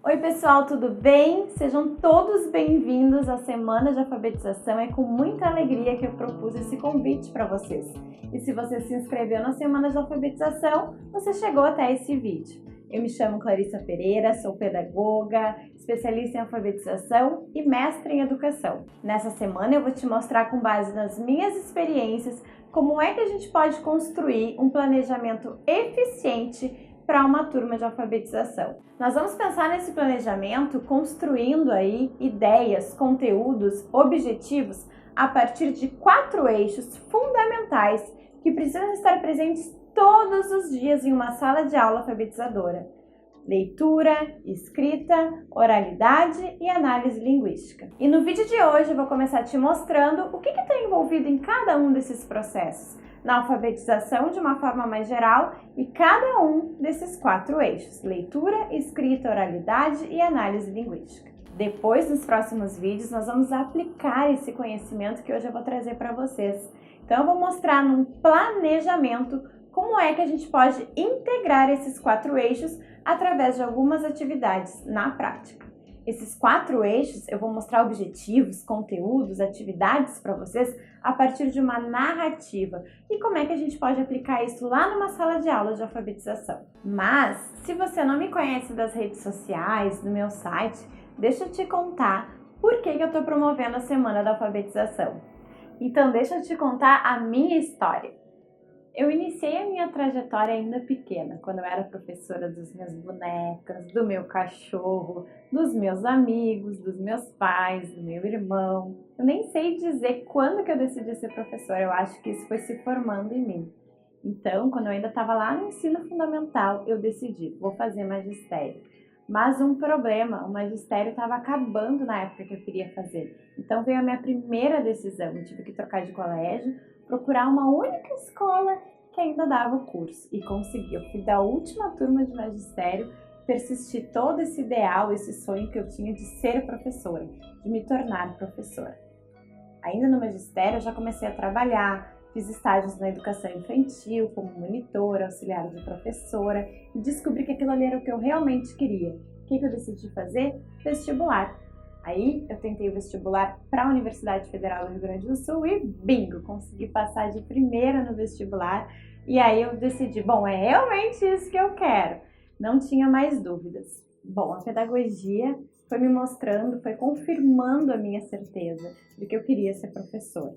Oi pessoal, tudo bem? Sejam todos bem-vindos à Semana de Alfabetização. É com muita alegria que eu propus esse convite para vocês. E se você se inscreveu na Semana de Alfabetização, você chegou até esse vídeo. Eu me chamo Clarissa Pereira, sou pedagoga, especialista em alfabetização e mestre em educação. Nessa semana eu vou te mostrar, com base nas minhas experiências, como é que a gente pode construir um planejamento eficiente para uma turma de alfabetização. Nós vamos pensar nesse planejamento construindo aí ideias, conteúdos, objetivos a partir de 4 eixos fundamentais que precisam estar presentes todos os dias em uma sala de aula alfabetizadora: leitura, escrita, oralidade e análise linguística. E no vídeo de hoje eu vou começar te mostrando o que está envolvido em cada um desses processos na alfabetização de uma forma mais geral e cada um desses 4 eixos: leitura, escrita, oralidade e análise linguística. Depois, nos próximos vídeos, nós vamos aplicar esse conhecimento que hoje eu vou trazer para vocês. Então eu vou mostrar num planejamento como é que a gente pode integrar esses 4 eixos através de algumas atividades na prática. Esses 4 eixos eu vou mostrar objetivos, conteúdos, atividades para vocês a partir de uma narrativa e como é que a gente pode aplicar isso lá numa sala de aula de alfabetização. Mas, se você não me conhece das redes sociais, do meu site, deixa eu te contar por que eu estou promovendo a Semana da Alfabetização. Então, deixa eu te contar a minha história. Eu iniciei a minha trajetória ainda pequena, quando eu era professora das minhas bonecas, do meu cachorro, dos meus amigos, dos meus pais, do meu irmão. Eu nem sei dizer quando que eu decidi ser professora, eu acho que isso foi se formando em mim. Então, quando eu ainda estava lá no ensino fundamental, eu decidi, vou fazer magistério. Mas um problema, o magistério estava acabando na época que eu queria fazer. Então veio a minha primeira decisão, eu tive que trocar de colégio, procurar uma única escola que ainda dava o curso e consegui. Eu fui da última turma de magistério, persisti todo esse ideal, esse sonho que eu tinha de ser professora, de me tornar professora. Ainda no magistério eu já comecei a trabalhar, fiz estágios na educação infantil, como monitora, auxiliar de professora e descobri que aquilo ali era o que eu realmente queria. O que eu decidi fazer? Vestibular. Aí eu tentei o vestibular para a Universidade Federal do Rio Grande do Sul e bingo, consegui passar de primeira no vestibular. E aí eu decidi, bom, é realmente isso que eu quero. Não tinha mais dúvidas. Bom, a pedagogia foi me mostrando, foi confirmando a minha certeza de que eu queria ser professora.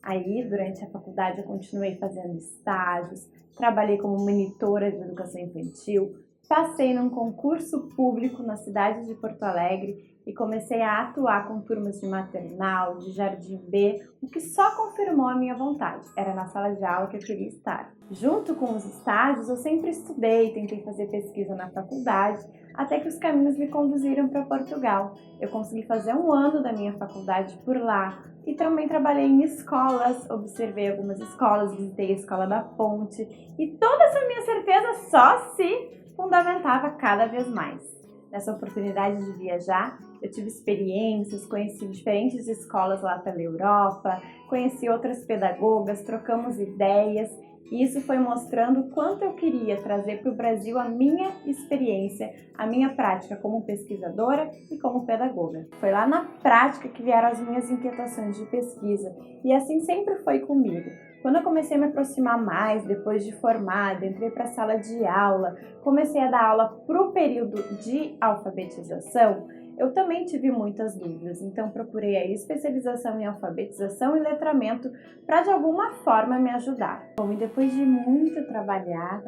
Aí, durante a faculdade, eu continuei fazendo estágios, trabalhei como monitora de educação infantil, passei num concurso público na cidade de Porto Alegre e comecei a atuar com turmas de maternal, de jardim B, o que só confirmou a minha vontade. Era na sala de aula que eu queria estar. Junto com os estágios, eu sempre estudei, tentei fazer pesquisa na faculdade, até que os caminhos me conduziram para Portugal. Eu consegui fazer 1 ano da minha faculdade por lá e também trabalhei em escolas, observei algumas escolas, visitei a Escola da Ponte e toda essa minha certeza só se fundamentava cada vez mais. Nessa oportunidade de viajar, eu tive experiências, conheci diferentes escolas lá pela Europa, conheci outras pedagogas, trocamos ideias e isso foi mostrando o quanto eu queria trazer para o Brasil a minha experiência, a minha prática como pesquisadora e como pedagoga. Foi lá na prática que vieram as minhas inquietações de pesquisa e assim sempre foi comigo. Quando eu comecei a me aproximar mais, depois de formada, entrei para a sala de aula, comecei a dar aula para o período de alfabetização, eu também tive muitas dúvidas, então procurei a especialização em alfabetização e letramento para de alguma forma me ajudar. Bom, e depois de muito trabalhar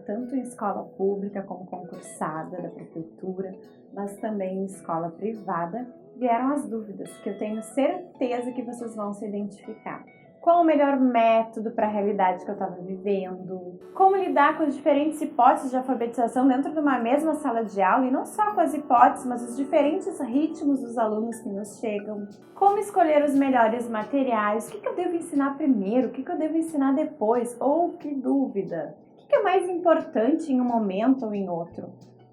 tanto em escola pública como concursada da prefeitura, mas também em escola privada, vieram as dúvidas que eu tenho certeza que vocês vão se identificar. Qual o melhor método para a realidade que eu estava vivendo? Como lidar com as diferentes hipóteses de alfabetização dentro de uma mesma sala de aula e não só com as hipóteses, mas os diferentes ritmos dos alunos que nos chegam? Como escolher os melhores materiais? O que eu devo ensinar primeiro? O que eu devo ensinar depois? Ou que dúvida? O que é mais importante em um momento ou em outro?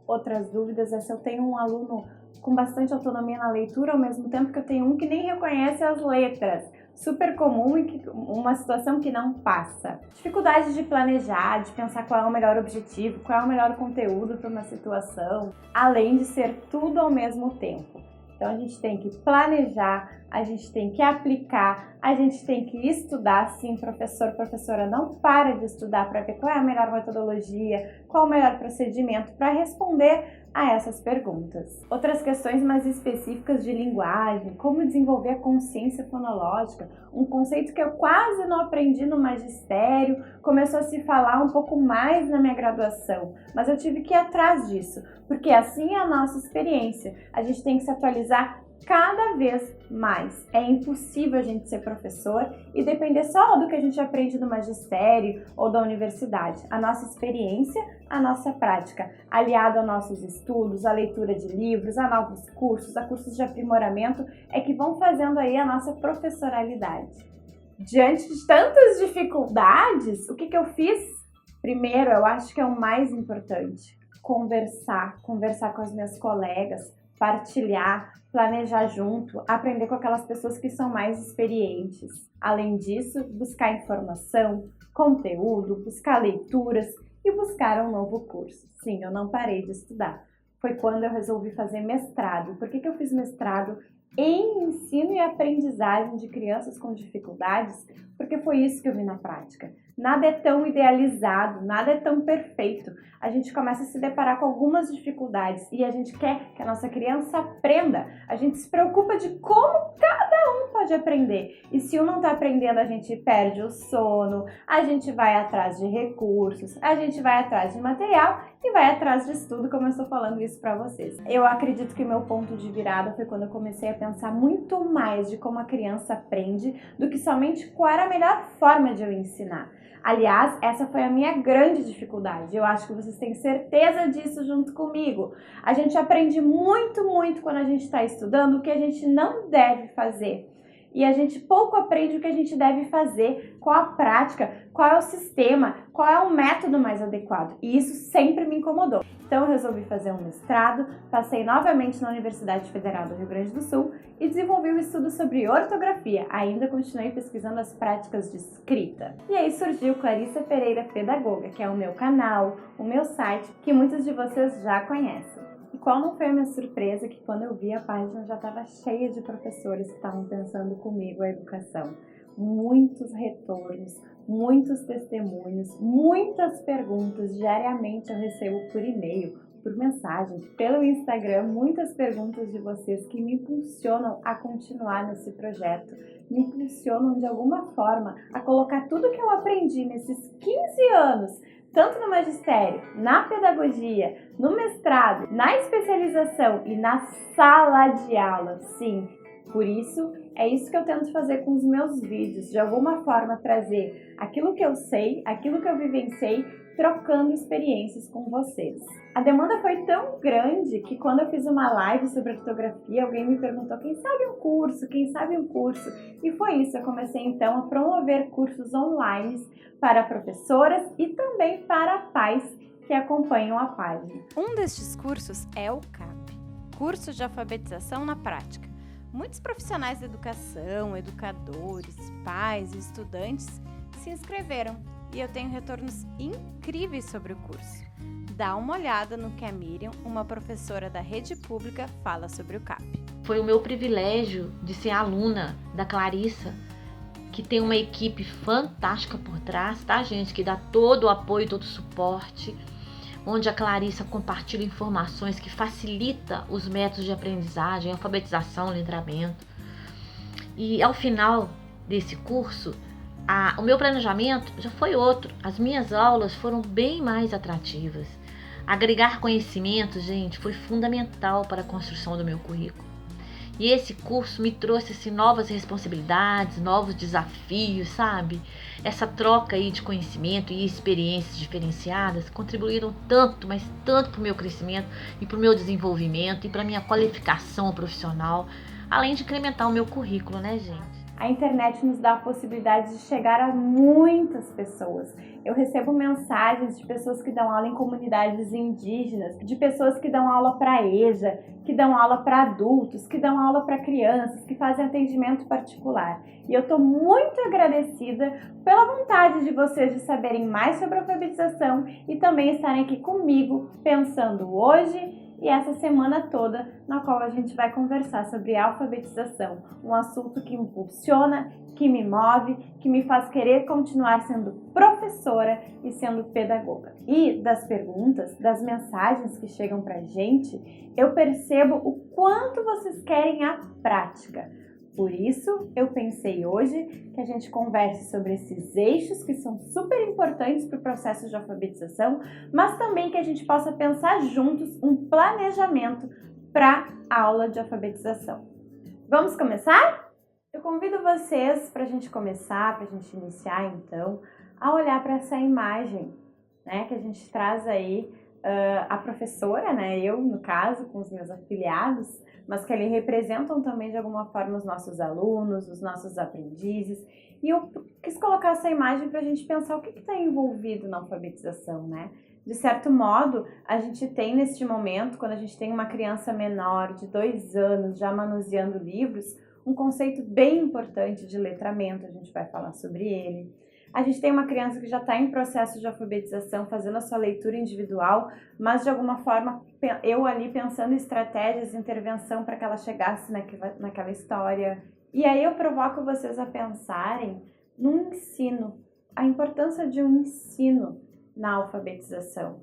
Outras dúvidas é se eu tenho um aluno com bastante autonomia na leitura ao mesmo tempo que eu tenho um que nem reconhece as letras. super comum e uma situação que não passa. Dificuldade de planejar, de pensar qual é o melhor objetivo, qual é o melhor conteúdo para uma situação, além de ser tudo ao mesmo tempo. Então a gente tem que planejar, a gente tem que aplicar, a gente tem que estudar. Sim, professora, não para de estudar para ver qual é a melhor metodologia, qual é o melhor procedimento para responder a essas perguntas. Outras questões mais específicas de linguagem, como desenvolver a consciência fonológica, um conceito que eu quase não aprendi no magistério, começou a se falar um pouco mais na minha graduação, mas eu tive que ir atrás disso, porque assim é a nossa experiência, a gente tem que se atualizar cada vez mais. É impossível a gente ser professor e depender só do que a gente aprende no magistério ou da universidade. A nossa experiência, a nossa prática, aliado aos nossos estudos, a leitura de livros, a novos cursos, a cursos de aprimoramento, é que vão fazendo aí a nossa professoralidade. Diante de tantas dificuldades, o que eu fiz? Primeiro, eu acho que é o mais importante, conversar com as minhas colegas, partilhar, planejar junto, aprender com aquelas pessoas que são mais experientes. Além disso, buscar informação, conteúdo, buscar leituras e buscar um novo curso. Sim, eu não parei de estudar. Foi quando eu resolvi fazer mestrado. Por que eu fiz mestrado em ensino e aprendizagem de crianças com dificuldades? Porque foi isso que eu vi na prática. Nada é tão idealizado, nada é tão perfeito. A gente começa a se deparar com algumas dificuldades e a gente quer que a nossa criança aprenda. A gente se preocupa de como cada um pode aprender. E se um não está aprendendo, a gente perde o sono, a gente vai atrás de recursos, a gente vai atrás de material e vai atrás de estudo, como eu estou falando isso para vocês. Eu acredito que o meu ponto de virada foi quando eu comecei a pensar muito mais de como a criança aprende do que somente qual era a melhor forma de eu ensinar. Aliás, essa foi a minha grande dificuldade. Eu acho que vocês têm certeza disso junto comigo. A gente aprende muito quando a gente está estudando o que a gente não deve fazer. E a gente pouco aprende o que a gente deve fazer, qual a prática, qual é o sistema, qual é o método mais adequado. E isso sempre me incomodou. Então eu resolvi fazer um mestrado, passei novamente na Universidade Federal do Rio Grande do Sul e desenvolvi um estudo sobre ortografia. Ainda continuei pesquisando as práticas de escrita. E aí surgiu Clarissa Pereira Pedagoga, que é o meu canal, o meu site, que muitos de vocês já conhecem. E qual não foi a minha surpresa que quando eu vi a página já estava cheia de professores que estavam pensando comigo a educação. Muitos retornos, muitos testemunhos, muitas perguntas. Diariamente eu recebo por e-mail, por mensagem, pelo Instagram, muitas perguntas de vocês que me impulsionam a continuar nesse projeto, me impulsionam de alguma forma a colocar tudo que eu aprendi nesses 15 anos, tanto no magistério, na pedagogia, no mestrado, na especialização e na sala de aula. Sim, por isso, é isso que eu tento fazer com os meus vídeos, de alguma forma trazer aquilo que eu sei, aquilo que eu vivenciei, trocando experiências com vocês. A demanda foi tão grande que quando eu fiz uma live sobre ortografia, alguém me perguntou quem sabe um curso, e foi isso, eu comecei então a promover cursos online para professoras e também para pais que acompanham a página. Um destes cursos é o CAP, Curso de Alfabetização na Prática. Muitos profissionais da educação, educadores, pais e estudantes se inscreveram e eu tenho retornos incríveis sobre o curso. Dá uma olhada no que a Miriam, uma professora da rede pública, fala sobre o CAP. Foi o meu privilégio de ser aluna da Clarissa, que tem uma equipe fantástica por trás, tá, gente? Que dá todo o apoio, todo o suporte, onde a Clarissa compartilha informações que facilita os métodos de aprendizagem, alfabetização, letramento. E ao final desse curso, o meu planejamento já foi outro. As minhas aulas foram bem mais atrativas. Agregar conhecimento, gente, foi fundamental para a construção do meu currículo. E esse curso me trouxe assim, novas responsabilidades, novos desafios, sabe? Essa troca aí de conhecimento e experiências diferenciadas contribuíram tanto, mas tanto para o meu crescimento e para o meu desenvolvimento e para a minha qualificação profissional, além de incrementar o meu currículo, né, gente? A internet nos dá a possibilidade de chegar a muitas pessoas. Eu recebo mensagens de pessoas que dão aula em comunidades indígenas, de pessoas que dão aula para EJA, que dão aula para adultos, que dão aula para crianças, que fazem atendimento particular. E eu estou muito agradecida pela vontade de vocês de saberem mais sobre a alfabetização e também estarem aqui comigo pensando hoje e essa semana toda, na qual a gente vai conversar sobre alfabetização, um assunto que me impulsiona, que me move, que me faz querer continuar sendo professora e sendo pedagoga. E das perguntas, das mensagens que chegam pra gente, eu percebo o quanto vocês querem a prática. Por isso, eu pensei hoje que a gente converse sobre esses eixos que são super importantes para o processo de alfabetização, mas também que a gente possa pensar juntos um planejamento para a aula de alfabetização. Vamos começar? Eu convido vocês para a gente começar, para a gente iniciar então, a olhar para essa imagem, né, que a gente traz aí a professora, né, eu no caso, com os meus afiliados, mas que eles representam também de alguma forma os nossos alunos, os nossos aprendizes. E eu quis colocar essa imagem para a gente pensar o que está envolvido na alfabetização, né? De certo modo, a gente tem neste momento, quando a gente tem uma criança menor de 2 anos já manuseando livros, um conceito bem importante de letramento, a gente vai falar sobre ele. A gente tem uma criança que já está em processo de alfabetização, fazendo a sua leitura individual, mas de alguma forma eu ali pensando em estratégias de intervenção para que ela chegasse naquela história. E aí eu provoco vocês a pensarem no ensino, a importância de um ensino na alfabetização.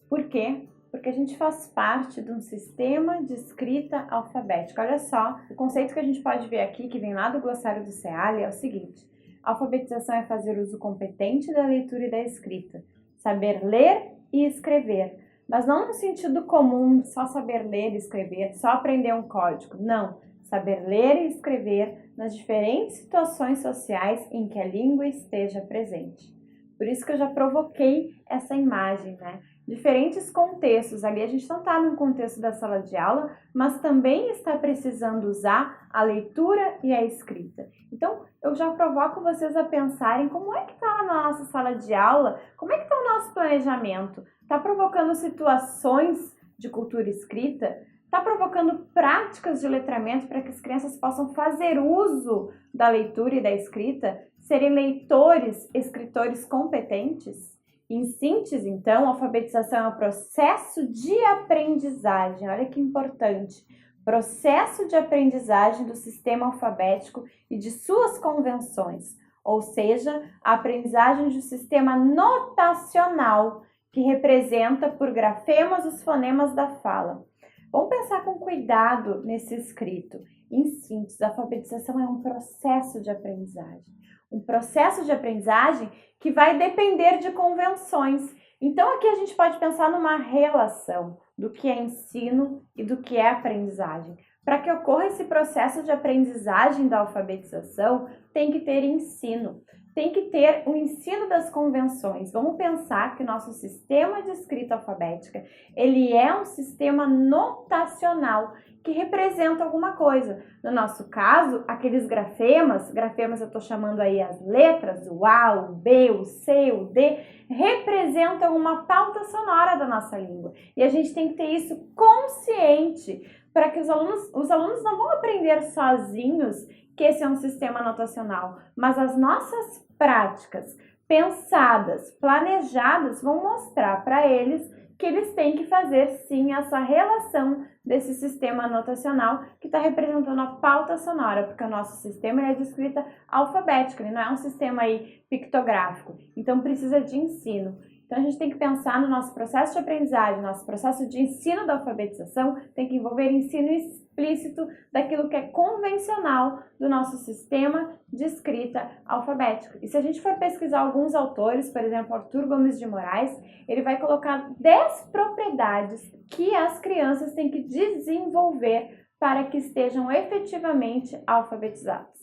Por quê? Porque a gente faz parte de um sistema de escrita alfabética. Olha só, o conceito que a gente pode ver aqui, que vem lá do glossário do Ceali, é o seguinte: a alfabetização é fazer uso competente da leitura e da escrita, saber ler e escrever, mas não no sentido comum, só saber ler e escrever, só aprender um código. Não, saber ler e escrever nas diferentes situações sociais em que a língua esteja presente. Por isso que eu já provoquei essa imagem, né? Diferentes contextos, ali a gente não está num contexto da sala de aula, mas também está precisando usar a leitura e a escrita. Então, eu já provoco vocês a pensarem como é que está lá na nossa sala de aula, como é que está o nosso planejamento? Está provocando situações de cultura escrita? Está provocando práticas de letramento para que as crianças possam fazer uso da leitura e da escrita, serem leitores, escritores competentes? Em síntese, então, a alfabetização é um processo de aprendizagem, olha que importante, processo de aprendizagem do sistema alfabético e de suas convenções, ou seja, a aprendizagem de um sistema notacional que representa por grafemas os fonemas da fala. Vamos pensar com cuidado nesse escrito. Em síntese, a alfabetização é um processo de aprendizagem. Um processo de aprendizagem que vai depender de convenções. Então, aqui a gente pode pensar numa relação do que é ensino e do que é aprendizagem. Para que ocorra esse processo de aprendizagem da alfabetização, tem que ter ensino. Tem que ter o ensino das convenções. Vamos pensar que o nosso sistema de escrita alfabética, ele é um sistema notacional que representa alguma coisa. No nosso caso, aqueles grafemas eu estou chamando aí as letras, o A, o B, o C, o D, representam uma pauta sonora da nossa língua. E a gente tem que ter isso consciente para que os alunos não vão aprender sozinhos que esse é um sistema notacional, mas as nossas práticas pensadas, planejadas, vão mostrar para eles que eles têm que fazer sim essa relação desse sistema notacional que está representando a pauta sonora, porque o nosso sistema é de escrita alfabética, ele não é um sistema aí pictográfico, então precisa de ensino. Então a gente tem que pensar no nosso processo de aprendizagem, nosso processo de ensino da alfabetização tem que envolver ensino explícito daquilo que é convencional do nosso sistema de escrita alfabético. E se a gente for pesquisar alguns autores, por exemplo, Arthur Gomes de Moraes, ele vai colocar 10 propriedades que as crianças têm que desenvolver para que estejam efetivamente alfabetizadas.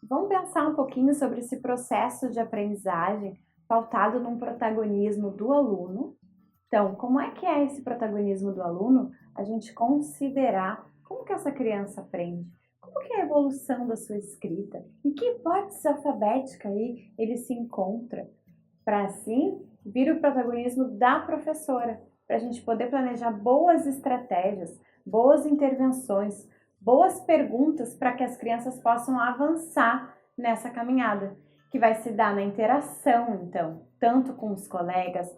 Vamos pensar um pouquinho sobre esse processo de aprendizagem pautado num protagonismo do aluno. Então, como é que é esse protagonismo do aluno? A gente considerar como que essa criança aprende, como que é a evolução da sua escrita, em que hipótese alfabética aí ele se encontra, para assim vir o protagonismo da professora, para a gente poder planejar boas estratégias, boas intervenções, boas perguntas para que as crianças possam avançar nessa caminhada, que vai se dar na interação, então, tanto com os colegas,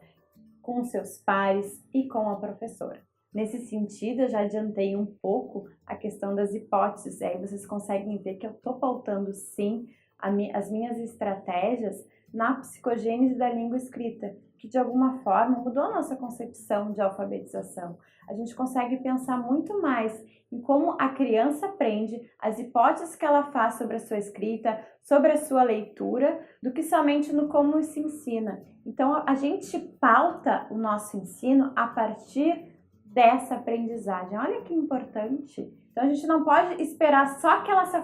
com seus pares e com a professora. Nesse sentido, eu já adiantei um pouco a questão das hipóteses, aí vocês conseguem ver que eu estou pautando sim as minhas estratégias na psicogênese da língua escrita, que de alguma forma mudou a nossa concepção de alfabetização. A gente consegue pensar muito mais em como a criança aprende, as hipóteses que ela faz sobre a sua escrita, sobre a sua leitura, do que somente no como se ensina. Então, a gente pauta o nosso ensino a partir dessa aprendizagem. Olha que importante. Então, a gente não pode esperar só que ela se...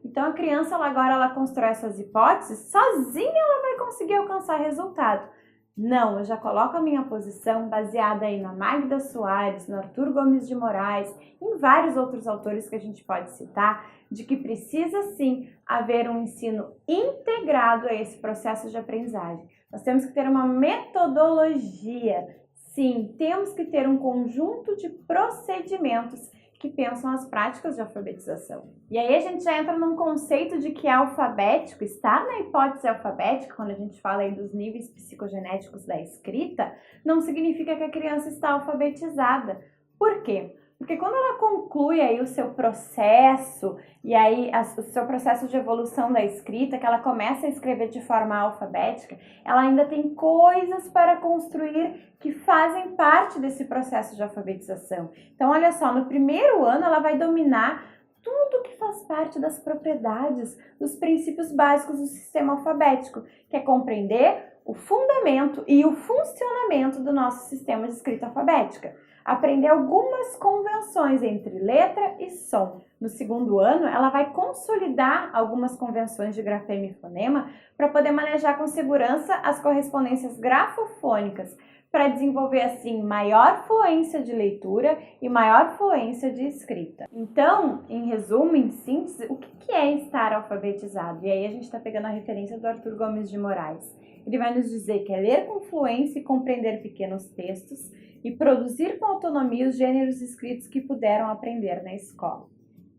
então a criança agora ela constrói essas hipóteses, sozinha ela vai conseguir alcançar resultado. Não, eu já coloco a minha posição baseada aí na Magda Soares, no Arthur Gomes de Moraes, em vários outros autores que a gente pode citar, de que precisa sim haver um ensino integrado a esse processo de aprendizagem. Nós temos que ter uma metodologia, sim, temos que ter um conjunto de procedimentos que pensam as práticas de alfabetização. E aí a gente já entra num conceito de que é alfabético, estar na hipótese alfabética, quando a gente fala aí dos níveis psicogenéticos da escrita, não significa que a criança está alfabetizada. Por quê? Porque quando ela conclui aí o seu processo, e aí o seu processo de evolução da escrita, que ela começa a escrever de forma alfabética, ela ainda tem coisas para construir que fazem parte desse processo de alfabetização. Então, olha só, no primeiro ano ela vai dominar tudo que faz parte das propriedades, dos princípios básicos do sistema alfabético, que é compreender o fundamento e o funcionamento do nosso sistema de escrita alfabética. Aprender algumas convenções entre letra e som. No segundo ano, ela vai consolidar algumas convenções de grafema e fonema para poder manejar com segurança as correspondências grafofônicas, para desenvolver assim maior fluência de leitura e maior fluência de escrita. Então, em resumo, em síntese, o que é estar alfabetizado? E aí a gente está pegando a referência do Arthur Gomes de Moraes. Ele vai nos dizer que é ler com fluência e compreender pequenos textos e produzir com autonomia os gêneros escritos que puderam aprender na escola.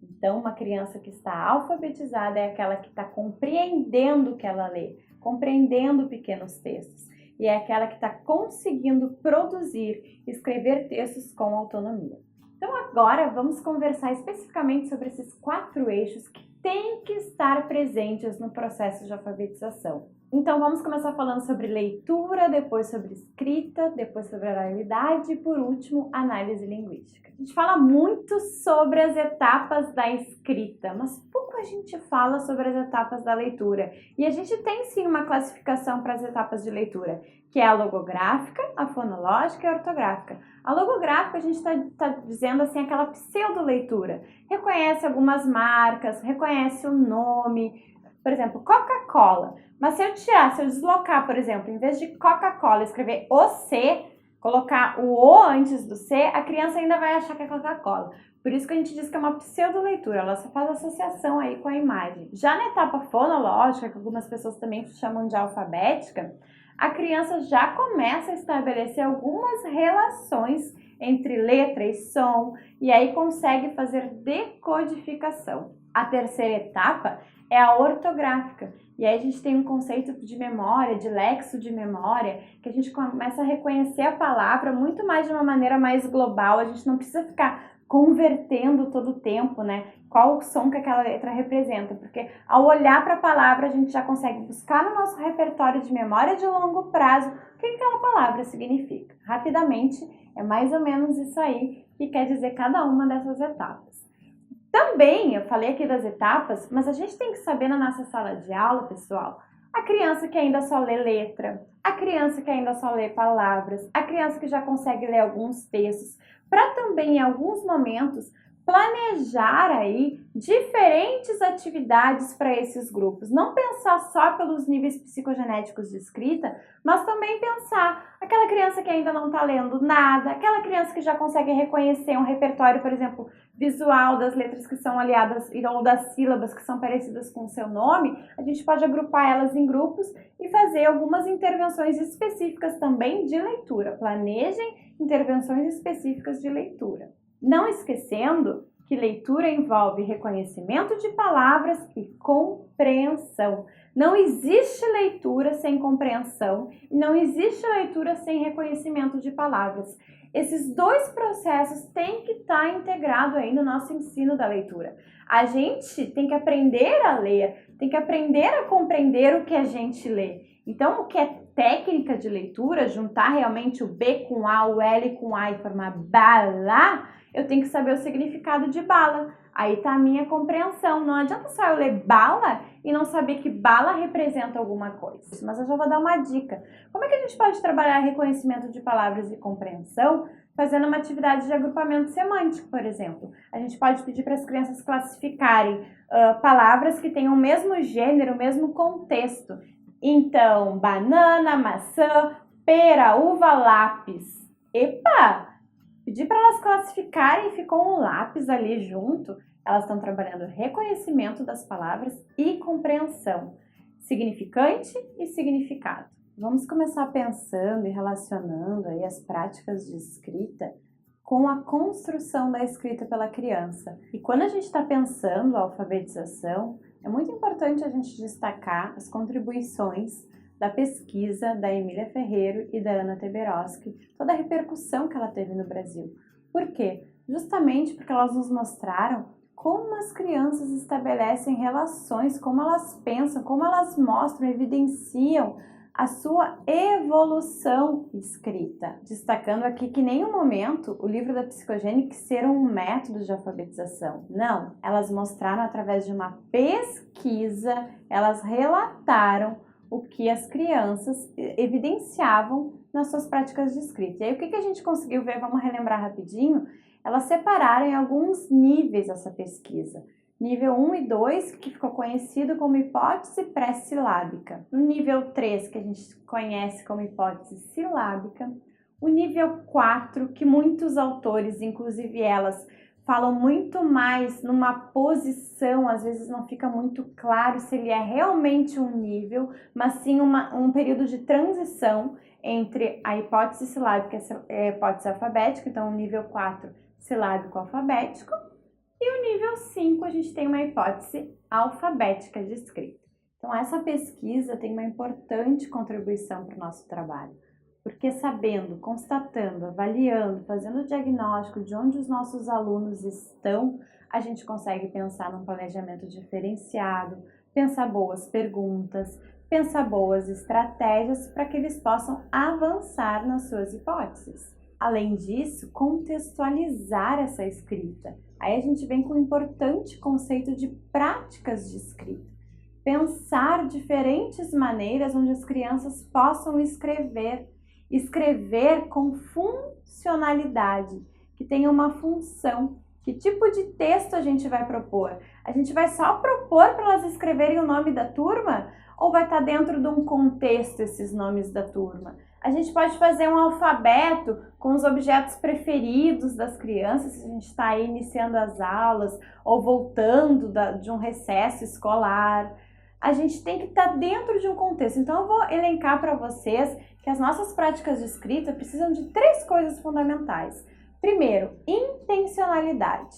Então, uma criança que está alfabetizada é aquela que está compreendendo o que ela lê, compreendendo pequenos textos, e é aquela que está conseguindo produzir, escrever textos com autonomia. Então, agora vamos conversar especificamente sobre esses 4 eixos que têm que estar presentes no processo de alfabetização. Então, vamos começar falando sobre leitura, depois sobre escrita, depois sobre oralidade e, por último, análise linguística. A gente fala muito sobre as etapas da escrita, mas pouco a gente fala sobre as etapas da leitura. E a gente tem, sim, uma classificação para as etapas de leitura, que é a logográfica, a fonológica e a ortográfica. A logográfica, a gente está dizendo assim, aquela pseudo-leitura. Reconhece algumas marcas, reconhece o nome. Por exemplo, Coca-Cola. Mas se eu deslocar, por exemplo, em vez de Coca-Cola, escrever o C, colocar o O antes do C, a criança ainda vai achar que é Coca-Cola. Por isso que a gente diz que é uma pseudo-leitura, ela só faz associação aí com a imagem. Já na etapa fonológica, que algumas pessoas também chamam de alfabética, a criança já começa a estabelecer algumas relações entre letra e som, e aí consegue fazer decodificação. A terceira etapa é a ortográfica. E aí a gente tem um conceito de memória, de lexo de memória, que a gente começa a reconhecer a palavra muito mais de uma maneira mais global. A gente não precisa ficar convertendo todo o tempo, né? Qual o som que aquela letra representa. Porque ao olhar para a palavra, a gente já consegue buscar no nosso repertório de memória de longo prazo o que aquela palavra significa. Rapidamente, é mais ou menos isso aí que quer dizer cada uma dessas etapas. Também, eu falei aqui das etapas, mas a gente tem que saber na nossa sala de aula, pessoal, a criança que ainda só lê letra, a criança que ainda só lê palavras, a criança que já consegue ler alguns textos, para também, em alguns momentos, planejar aí diferentes atividades para esses grupos. Não pensar só pelos níveis psicogenéticos de escrita, mas também pensar aquela criança que ainda não está lendo nada, aquela criança que já consegue reconhecer um repertório, por exemplo, visual das letras que são aliadas ou das sílabas que são parecidas com o seu nome. A gente pode agrupar elas em grupos e fazer algumas intervenções específicas também de leitura. Planejem intervenções específicas de leitura. Não esquecendo que leitura envolve reconhecimento de palavras e compreensão. Não existe leitura sem compreensão e não existe leitura sem reconhecimento de palavras. Esses dois processos têm que estar integrados aí no nosso ensino da leitura. A gente tem que aprender a ler, tem que aprender a compreender o que a gente lê. Então, o que é técnica de leitura, juntar realmente o B com A, o L com A e formar bala, eu tenho que saber o significado de bala. Aí está a minha compreensão. Não adianta só eu ler bala e não saber que bala representa alguma coisa. Mas eu já vou dar uma dica. Como é que a gente pode trabalhar reconhecimento de palavras e compreensão fazendo uma atividade de agrupamento semântico, por exemplo? A gente pode pedir para as crianças classificarem palavras que tenham o mesmo gênero, o mesmo contexto. Então, banana, maçã, pera, uva, lápis. Epa! Pedir para elas classificarem, ficou um lápis ali junto. Elas estão trabalhando reconhecimento das palavras e compreensão. Significante e significado. Vamos começar pensando e relacionando aí as práticas de escrita com a construção da escrita pela criança. E quando a gente está pensando a alfabetização, é muito importante a gente destacar as contribuições da pesquisa da Emília Ferreiro e da Ana Teberoski, toda a repercussão que ela teve no Brasil. Por quê? Justamente porque elas nos mostraram como as crianças estabelecem relações, como elas pensam, como elas mostram, evidenciam a sua evolução escrita. Destacando aqui que em nenhum momento o livro da Psicogênica ser um método de alfabetização. Não, elas mostraram através de uma pesquisa, elas relataram o que as crianças evidenciavam nas suas práticas de escrita. E aí o que a gente conseguiu ver, vamos relembrar rapidinho, elas separaram em alguns níveis essa pesquisa. Nível 1 e 2, que ficou conhecido como hipótese pré-silábica. No nível 3, que a gente conhece como hipótese silábica. O nível 4, que muitos autores, inclusive elas, falam muito mais numa posição, às vezes não fica muito claro se ele é realmente um nível, mas sim um período de transição entre a hipótese silábica e a hipótese alfabética, então o nível 4, silábico alfabético, e o nível 5 a gente tem uma hipótese alfabética de escrita. Então essa pesquisa tem uma importante contribuição para o nosso trabalho. Porque sabendo, constatando, avaliando, fazendo o diagnóstico de onde os nossos alunos estão, a gente consegue pensar num planejamento diferenciado, pensar boas perguntas, pensar boas estratégias para que eles possam avançar nas suas hipóteses. Além disso, contextualizar essa escrita. Aí a gente vem com o importante conceito de práticas de escrita. Pensar diferentes maneiras onde as crianças possam escrever com funcionalidade, que tenha uma função. Que tipo de texto a gente vai propor? A gente vai só propor para elas escreverem o nome da turma? Ou vai estar dentro de um contexto esses nomes da turma? A gente pode fazer um alfabeto com os objetos preferidos das crianças, se a gente está aí iniciando as aulas ou voltando de um recesso escolar. A gente tem que estar dentro de um contexto. Então eu vou elencar para vocês que as nossas práticas de escrita precisam de 3 coisas fundamentais. Primeiro, intencionalidade.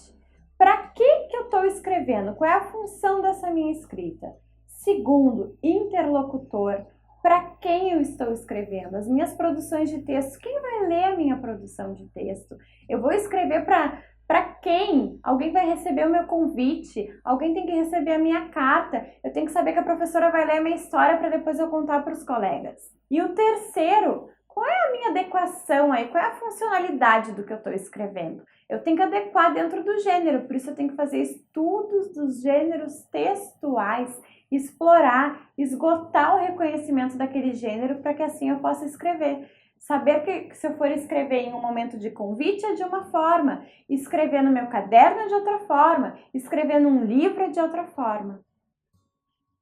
Para que eu estou escrevendo? Qual é a função dessa minha escrita? Segundo, interlocutor. Para quem eu estou escrevendo? As minhas produções de texto. Quem vai ler a minha produção de texto? Eu vou escrever para quem? Alguém vai receber o meu convite? Alguém tem que receber a minha carta? Eu tenho que saber que a professora vai ler a minha história para depois eu contar para os colegas. E o terceiro, qual é a minha adequação aí? Qual é a funcionalidade do que eu estou escrevendo? Eu tenho que adequar dentro do gênero, por isso eu tenho que fazer estudos dos gêneros textuais, explorar, esgotar o reconhecimento daquele gênero para que assim eu possa escrever. Saber que se eu for escrever em um momento de convite é de uma forma, escrever no meu caderno é de outra forma, escrever num livro é de outra forma.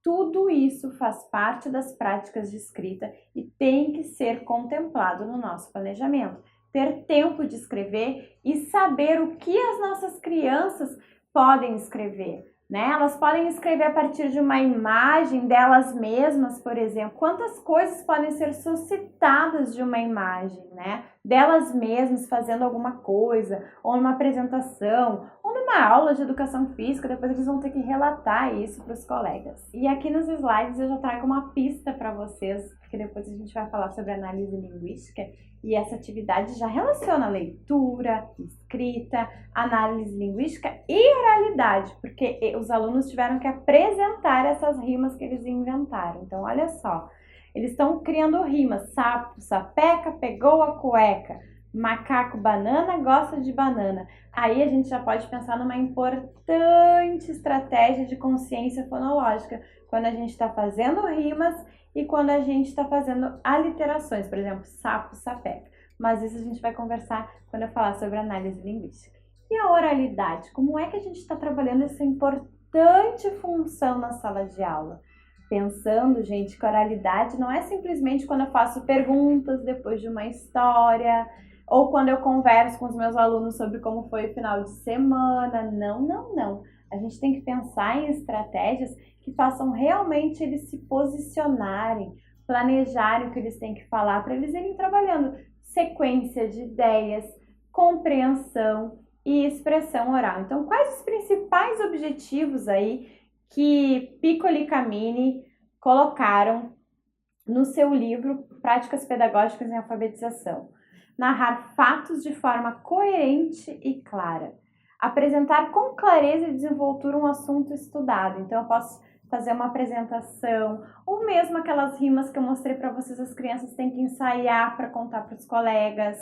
Tudo isso faz parte das práticas de escrita e tem que ser contemplado no nosso planejamento. Ter tempo de escrever e saber o que as nossas crianças podem escrever, né? Elas podem escrever a partir de uma imagem delas mesmas, por exemplo. Quantas coisas podem ser suscitadas de uma imagem, né? Delas mesmas fazendo alguma coisa, ou numa apresentação, ou numa aula de educação física. Depois eles vão ter que relatar isso para os colegas. E aqui nos slides eu já trago uma pista para vocês, porque depois a gente vai falar sobre análise linguística. E essa atividade já relaciona leitura, escrita, análise linguística e oralidade, porque os alunos tiveram que apresentar essas rimas que eles inventaram. Então, olha só, eles estão criando rimas. Sapo, sapeca, pegou a cueca. Macaco, banana, gosta de banana. Aí a gente já pode pensar numa importante estratégia de consciência fonológica, quando a gente está fazendo rimas e quando a gente está fazendo aliterações, por exemplo, sapo, sapeca. Mas isso a gente vai conversar quando eu falar sobre análise linguística. E a oralidade? Como é que a gente está trabalhando essa importante função na sala de aula? Pensando, gente, que a oralidade não é simplesmente quando eu faço perguntas depois de uma história, ou quando eu converso com os meus alunos sobre como foi o final de semana. Não. A gente tem que pensar em estratégias que façam realmente eles se posicionarem, planejarem o que eles têm que falar, para eles irem trabalhando sequência de ideias, compreensão e expressão oral. Então, quais os principais objetivos aí que Piccoli e Camini colocaram no seu livro Práticas Pedagógicas em Alfabetização? Narrar fatos de forma coerente e clara. Apresentar com clareza e desenvoltura um assunto estudado. Então, eu posso fazer uma apresentação, ou mesmo aquelas rimas que eu mostrei para vocês, as crianças têm que ensaiar para contar para os colegas.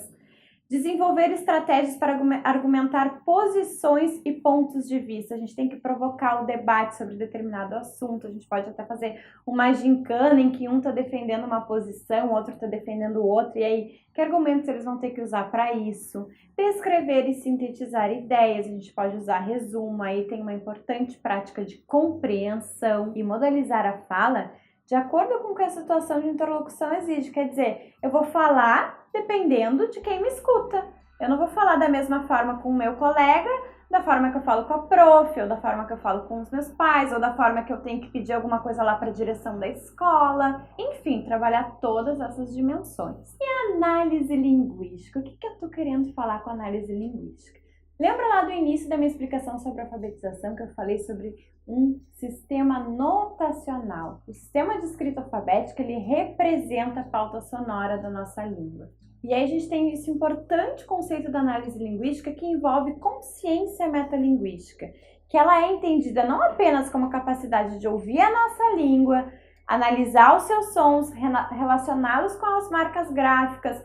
Desenvolver estratégias para argumentar posições e pontos de vista. A gente tem que provocar o debate sobre determinado assunto. A gente pode até fazer uma gincana em que um está defendendo uma posição, o outro está defendendo o outro. E aí, que argumentos eles vão ter que usar para isso? Descrever e sintetizar ideias. A gente pode usar resumo. Aí tem uma importante prática de compreensão e modalizar a fala de acordo com o que a situação de interlocução exige. Quer dizer, eu vou falar dependendo de quem me escuta. Eu não vou falar da mesma forma com o meu colega, da forma que eu falo com a prof, ou da forma que eu falo com os meus pais, ou da forma que eu tenho que pedir alguma coisa lá para a direção da escola. Enfim, trabalhar todas essas dimensões. E a análise linguística? O que eu estou querendo falar com a análise linguística? Lembra lá do início da minha explicação sobre alfabetização que eu falei sobre um sistema notacional? O sistema de escrita alfabética, ele representa a pauta sonora da nossa língua. E aí a gente tem esse importante conceito da análise linguística que envolve consciência metalinguística, que ela é entendida não apenas como a capacidade de ouvir a nossa língua, analisar os seus sons, relacioná-los com as marcas gráficas,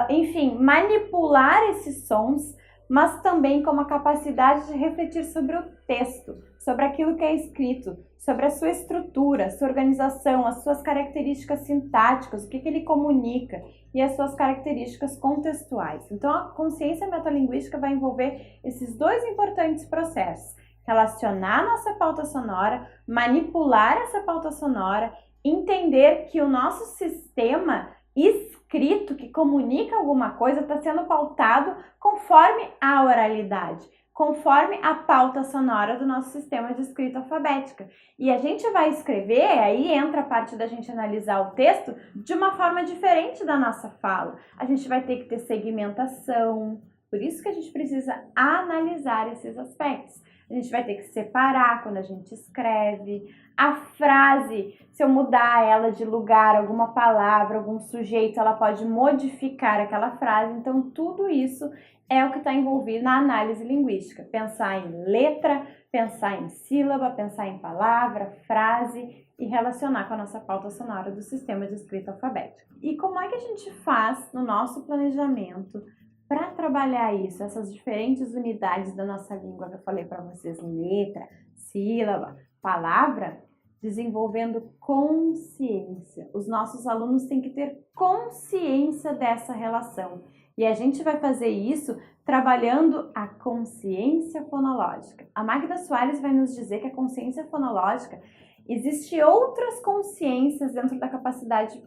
enfim, manipular esses sons, mas também como a capacidade de refletir sobre o texto, sobre aquilo que é escrito, sobre a sua estrutura, sua organização, as suas características sintáticas, o que ele comunica e as suas características contextuais. Então, a consciência metalinguística vai envolver esses dois importantes processos: relacionar nossa pauta sonora, manipular essa pauta sonora, entender que o nosso sistema escrito que comunica alguma coisa está sendo pautado conforme a oralidade, conforme a pauta sonora do nosso sistema de escrita alfabética. E a gente vai escrever, aí entra a parte da gente analisar o texto de uma forma diferente da nossa fala. A gente vai ter que ter segmentação, por isso que a gente precisa analisar esses aspectos. A gente vai ter que separar quando a gente escreve. A frase, se eu mudar ela de lugar, alguma palavra, algum sujeito, ela pode modificar aquela frase. Então, tudo isso é o que está envolvido na análise linguística. Pensar em letra, pensar em sílaba, pensar em palavra, frase e relacionar com a nossa pauta sonora do sistema de escrita alfabética. E como é que a gente faz no nosso planejamento para trabalhar isso, essas diferentes unidades da nossa língua que eu falei para vocês, letra, sílaba, palavra? desenvolvendo consciência. Os nossos alunos têm que ter consciência dessa relação. E a gente vai fazer isso trabalhando a consciência fonológica. A Magda Soares vai nos dizer que a consciência fonológica existe outras consciências dentro da capacidade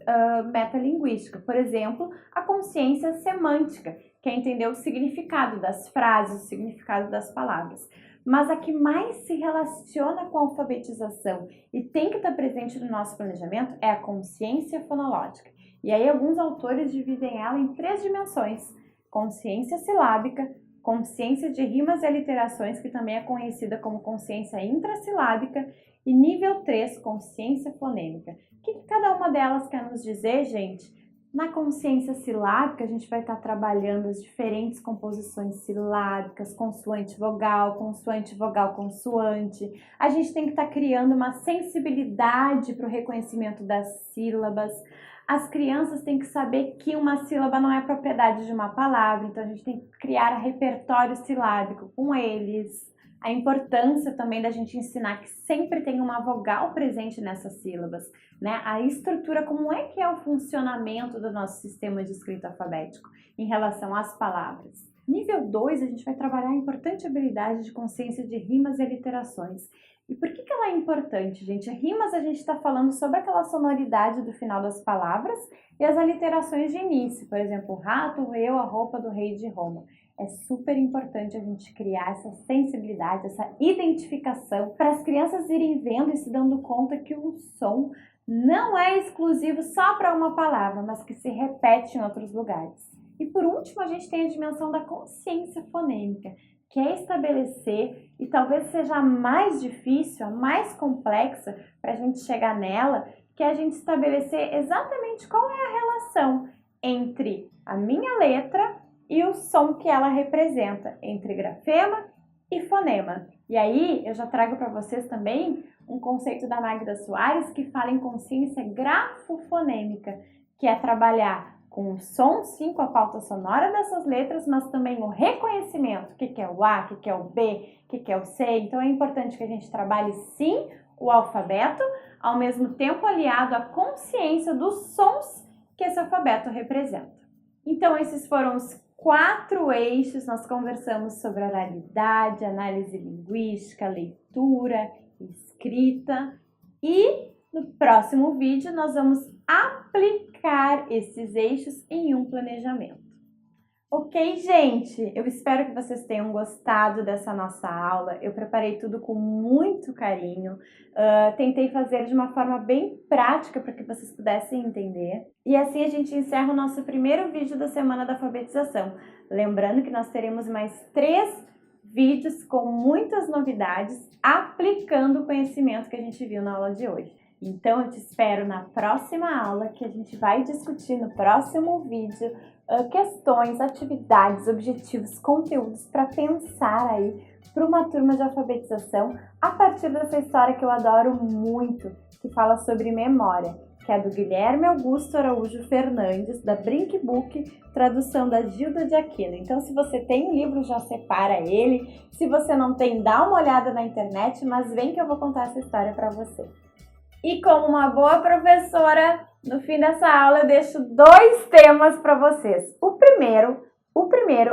metalinguística. Por exemplo, a consciência semântica, que é entender o significado das frases, o significado das palavras. Mas a que mais se relaciona com a alfabetização e tem que estar presente no nosso planejamento é a consciência fonológica. E aí alguns autores dividem ela em 3 dimensões: consciência silábica, consciência de rimas e aliterações, que também é conhecida como consciência intrassilábica, e nível 3, consciência fonêmica. O que cada uma delas quer nos dizer, gente? Na consciência silábica, a gente vai estar trabalhando as diferentes composições silábicas, consoante vogal, consoante. A gente tem que estar criando uma sensibilidade para o reconhecimento das sílabas. As crianças têm que saber que uma sílaba não é propriedade de uma palavra, então a gente tem que criar repertório silábico com eles. A importância também da gente ensinar que sempre tem uma vogal presente nessas sílabas, né? A estrutura, como é que é o funcionamento do nosso sistema de escrita alfabético em relação às palavras. Nível 2, a gente vai trabalhar a importante habilidade de consciência de rimas e aliterações. E por que ela é importante, gente? Rimas, a gente está falando sobre aquela sonoridade do final das palavras, e as aliterações de início, por exemplo, o rato, o eu, a roupa do rei de Roma. É super importante a gente criar essa sensibilidade, essa identificação, para as crianças irem vendo e se dando conta que o som não é exclusivo só para uma palavra, mas que se repete em outros lugares. E por último, a gente tem a dimensão da consciência fonêmica, que é estabelecer, e talvez seja a mais difícil, a mais complexa para a gente chegar nela, que é a gente estabelecer exatamente qual é a relação entre a minha letra e o som que ela representa, entre grafema e fonema. E aí eu já trago para vocês também um conceito da Magda Soares que fala em consciência grafofonêmica, que é trabalhar com o som, sim, com a pauta sonora dessas letras, mas também o reconhecimento, o que é o A, o que é o B, o que é o C. Então é importante que a gente trabalhe, sim, o alfabeto, ao mesmo tempo aliado à consciência dos sons que esse alfabeto representa. Então esses foram os 4 eixos. Nós conversamos sobre oralidade, análise linguística, leitura, escrita, e no próximo vídeo nós vamos aplicar esses eixos em um planejamento. Ok, gente? Eu espero que vocês tenham gostado dessa nossa aula. Eu preparei tudo com muito carinho. Tentei fazer de uma forma bem prática para que vocês pudessem entender. E assim a gente encerra o nosso primeiro vídeo da Semana da Alfabetização. Lembrando que nós teremos mais 3 vídeos com muitas novidades, aplicando o conhecimento que a gente viu na aula de hoje. Então eu te espero na próxima aula, que a gente vai discutir no próximo vídeo questões, atividades, objetivos, conteúdos para pensar aí para uma turma de alfabetização a partir dessa história que eu adoro muito, que fala sobre memória, que é do Guilherme Augusto Araújo Fernandes, da Brink Book, tradução da Gilda de Aquino. Então, se você tem um livro, já separa ele. Se você não tem, dá uma olhada na internet, mas vem que eu vou contar essa história para você. E como uma boa professora, no fim dessa aula eu deixo 2 temas para vocês. O primeiro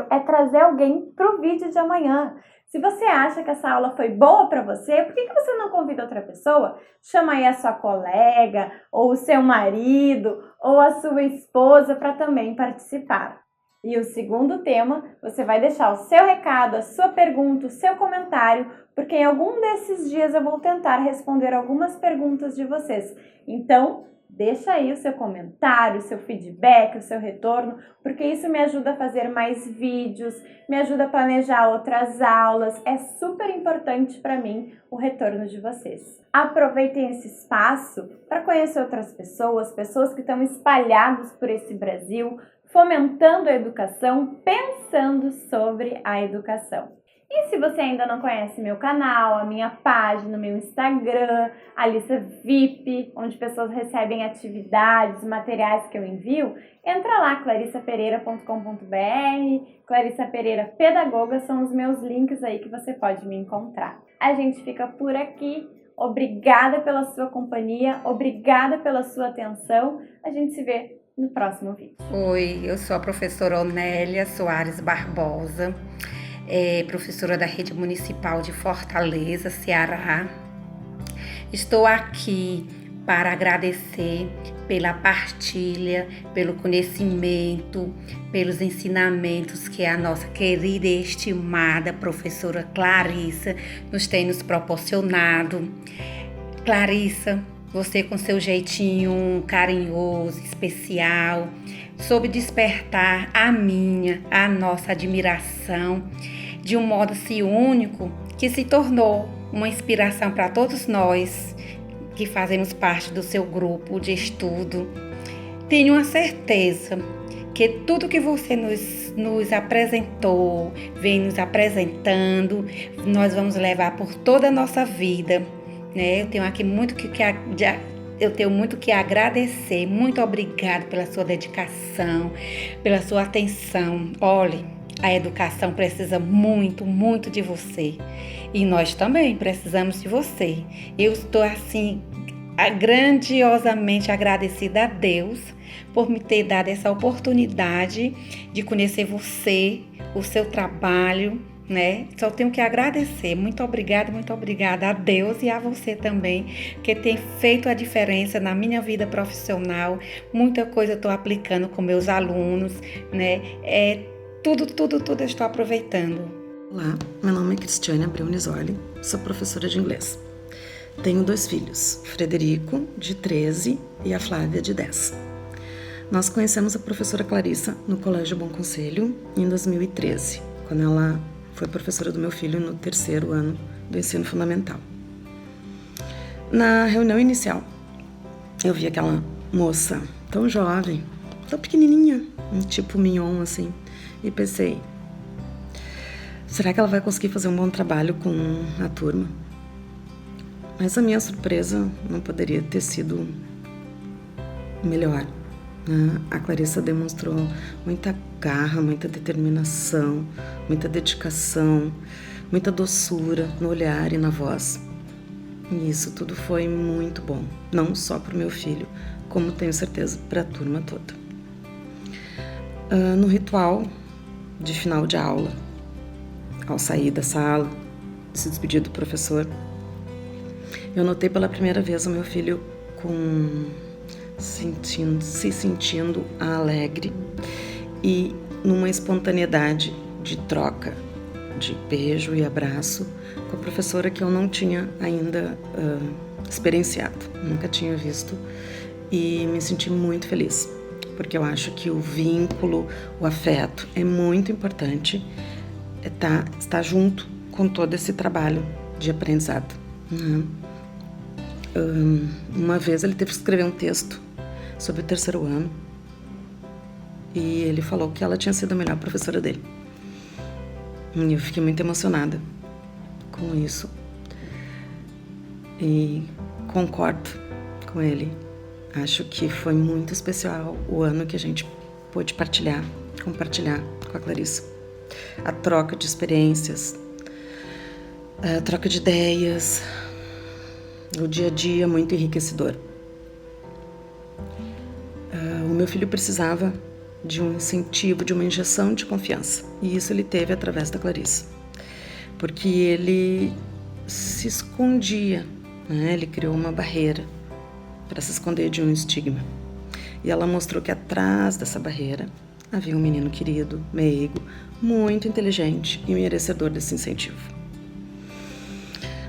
é trazer alguém para o vídeo de amanhã. Se você acha que essa aula foi boa para você, por que você não convida outra pessoa? Chama aí a sua colega, ou o seu marido, ou a sua esposa para também participar. E o segundo tema, você vai deixar o seu recado, a sua pergunta, o seu comentário, porque em algum desses dias eu vou tentar responder algumas perguntas de vocês. Então, deixa aí o seu comentário, o seu feedback, o seu retorno, porque isso me ajuda a fazer mais vídeos, me ajuda a planejar outras aulas. É super importante para mim o retorno de vocês. Aproveitem esse espaço para conhecer outras pessoas que estão espalhadas por esse Brasil, fomentando a educação, pensando sobre a educação. E se você ainda não conhece meu canal, a minha página, meu Instagram, a lista VIP, onde pessoas recebem atividades, materiais que eu envio, entra lá, clarissapereira.com.br, Clarissa Pereira Pedagoga, são os meus links aí que você pode me encontrar. A gente fica por aqui. Obrigada pela sua companhia, obrigada pela sua atenção. A gente se vê no próximo vídeo. Oi, eu sou a professora Onélia Soares Barbosa, professora da Rede Municipal de Fortaleza, Ceará. Estou aqui para agradecer pela partilha, pelo conhecimento, pelos ensinamentos que a nossa querida e estimada professora Clarissa nos proporcionado. Clarissa, você com seu jeitinho carinhoso, especial, soube despertar a nossa admiração de um modo assim único que se tornou uma inspiração para todos nós que fazemos parte do seu grupo de estudo. Tenho a certeza que tudo que você nos apresentou, vem nos apresentando, nós vamos levar por toda a nossa vida, né? Eu tenho muito que agradecer. Muito obrigada pela sua dedicação, pela sua atenção. Olhe, a educação precisa muito, muito de você. E nós também precisamos de você. Eu estou assim grandiosamente agradecida a Deus por me ter dado essa oportunidade de conhecer você, o seu trabalho, né? Só tenho que agradecer. Muito obrigada a Deus e a você também, que tem feito a diferença na minha vida profissional. Muita coisa eu estou aplicando com meus alunos, né? Tudo eu estou aproveitando. Olá, meu nome é Cristiane Abreu Nisoli, sou professora de inglês. Tenho 2 filhos, Frederico, de 13, e a Flávia, de 10. Nós conhecemos a professora Clarissa no Colégio Bom Conselho em 2013, quando ela foi professora do meu filho no 3º ano do ensino fundamental. Na reunião inicial, eu vi aquela moça tão jovem, tão pequenininha, um tipo mignon assim, e pensei, será que ela vai conseguir fazer um bom trabalho com a turma? Mas a minha surpresa não poderia ter sido melhor, né? A Clarissa demonstrou muita garra, muita determinação, muita dedicação, muita doçura no olhar e na voz. E isso tudo foi muito bom, não só para o meu filho, como tenho certeza para a turma toda. No ritual de final de aula, ao sair da sala, se despedir do professor, eu notei pela primeira vez o meu filho se sentindo alegre e numa espontaneidade de troca de beijo e abraço com a professora que eu não tinha ainda experienciado, nunca tinha visto, e me senti muito feliz, porque eu acho que o vínculo, o afeto é muito importante, estar junto com todo esse trabalho de aprendizado, né? Uma vez ele teve que escrever um texto sobre o 3º ano e ele falou que ela tinha sido a melhor professora dele. E eu fiquei muito emocionada com isso e concordo com ele. Acho que foi muito especial o ano que a gente pôde compartilhar com a Clarissa. A troca de experiências, a troca de ideias, o dia a dia muito enriquecedor. O meu filho precisava de um incentivo, de uma injeção de confiança. E isso ele teve através da Clarissa. Porque ele se escondia, né? Ele criou uma barreira para se esconder de um estigma. E ela mostrou que atrás dessa barreira havia um menino querido, meigo, muito inteligente e merecedor desse incentivo.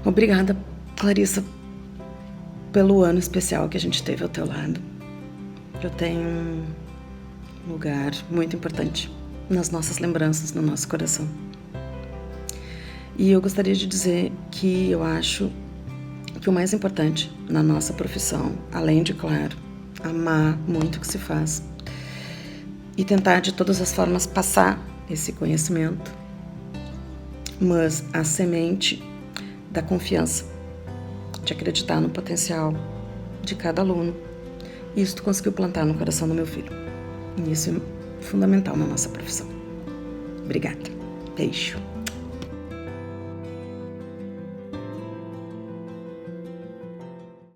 Obrigada, Clarissa, pelo ano especial que a gente teve ao teu lado. Eu tenho um lugar muito importante nas nossas lembranças, no nosso coração. E eu gostaria de dizer que eu acho que o mais importante na nossa profissão, além de, claro, amar muito o que se faz e tentar de todas as formas passar esse conhecimento, mas a semente da confiança, de acreditar no potencial de cada aluno. Isso tu conseguiu plantar no coração do meu filho. E isso é fundamental na nossa profissão. Obrigada. Beijo.